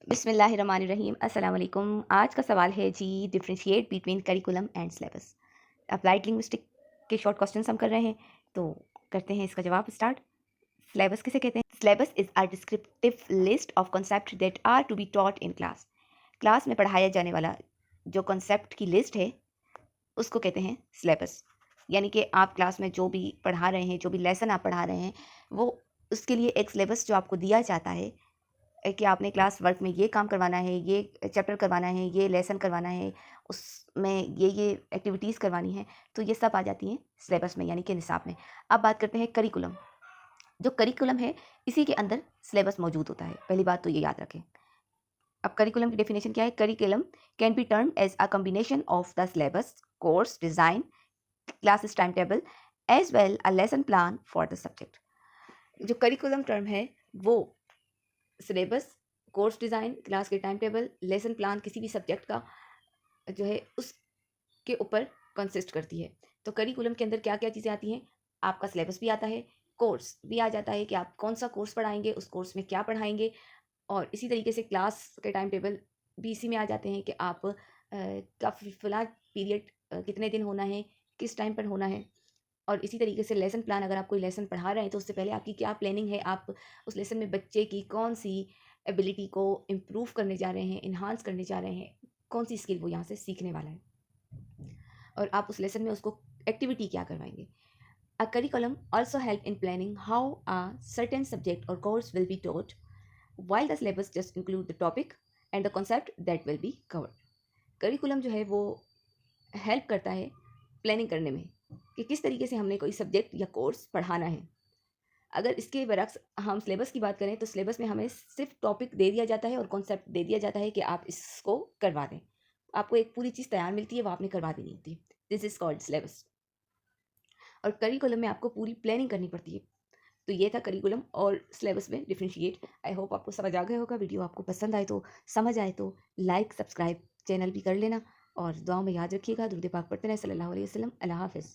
बिस्मिल्लाहिर्रहमानिर्रहीम अस्सलाम वालेकुम। आज का सवाल है जी, differentiate between curriculum and syllabus. Applied linguistic के शॉर्ट क्वेश्चंस हम कर रहे हैं, तो करते हैं इसका जवाब स्टार्ट। सिलेबस किसे कहते हैं? Syllabus is a descriptive list of concept that are to be taught in class. Class में पढ़ाया जाने वाला जो कॉन्सेप्ट की लिस्ट है उसको कहते हैं सिलेबस। यानी कि आप क्लास में जो भी पढ़ा रहे हैं, जो भी लेसन आप पढ़ा रहे हैं, वो उसके लिए एक सिलेबस जो आपको दिया जाता है कि आपने क्लास वर्क में ये काम करवाना है, ये चैप्टर करवाना है, ये लेसन करवाना है, उसमें ये एक्टिविटीज़ करवानी है, तो ये सब आ जाती हैं सिलेबस में, यानी कि निसाब में। अब बात करते हैं करिकुलम। जो करिकुलम है, इसी के अंदर सिलेबस मौजूद होता है। पहली बात तो ये याद रखें। अब करिकुलम की डेफिनेशन क्या है? Curriculum can be termed as a combination of the syllabus, course design, classes time table as well a lesson plan for the subject. जो करिकुलम टर्म है वो सिलेबस, कोर्स डिज़ाइन, क्लास के time table, lesson plan किसी भी subject का जो है उसके ऊपर कंसिस्ट करती है। तो करिकुलम के अंदर क्या क्या चीज़ें आती हैं? आपका सिलेबस भी आता है, कोर्स भी आ जाता है कि आप कौन सा कोर्स पढ़ाएंगे, उस कोर्स में क्या पढ़ाएंगे, और इसी तरीके से क्लास के टाइम टेबल भी इसी में आ जाते हैं कि आप का फिलहाल पीरियड कितने दिन होना है, किस टाइम पर होना है। और इसी तरीके से लेसन प्लान, अगर आप कोई लेसन पढ़ा रहे हैं तो उससे पहले आपकी क्या प्लानिंग है, आप उस लेसन में बच्चे की कौन सी एबिलिटी को इम्प्रूव करने जा रहे हैं, इन्हांस करने जा रहे हैं, कौन सी स्किल वो यहाँ से सीखने वाला है, और आप उस लेसन में उसको एक्टिविटी क्या करवाएंगे। A curriculum also help in planning how a certain subject और course will be taught, while the syllabus just include the topic and the concept that will be covered. Curriculum जो है वो help करता है planning करने में कि किस तरीके से हमने कोई सब्जेक्ट या कोर्स पढ़ाना है। अगर इसके बरक्स हम सिलेबस की बात करें तो सिलेबस में हमें सिर्फ टॉपिक दे दिया जाता है और कॉन्सेप्ट दे दिया जाता है कि आप इसको करवा दें। आपको एक पूरी चीज़ तैयार मिलती है, वो आपने करवा देनी होती है। This is called syllabus. और करिकुलम में आपको पूरी प्लानिंग करनी पड़ती है। तो ये था करिकुलम और सिलेबस में डिफरेंशिएट। आई होप आपको समझ आ गया होगा। वीडियो आपको पसंद आए तो, समझ आए तो लाइक सब्सक्राइब चैनल भी कर लेना, और दुआओं में याद रखिएगा। दुरूद पाक पढ़ते रहें। सल्लल्लाहु अलैहि वसल्लम। अल्लाह हाफ़िज़।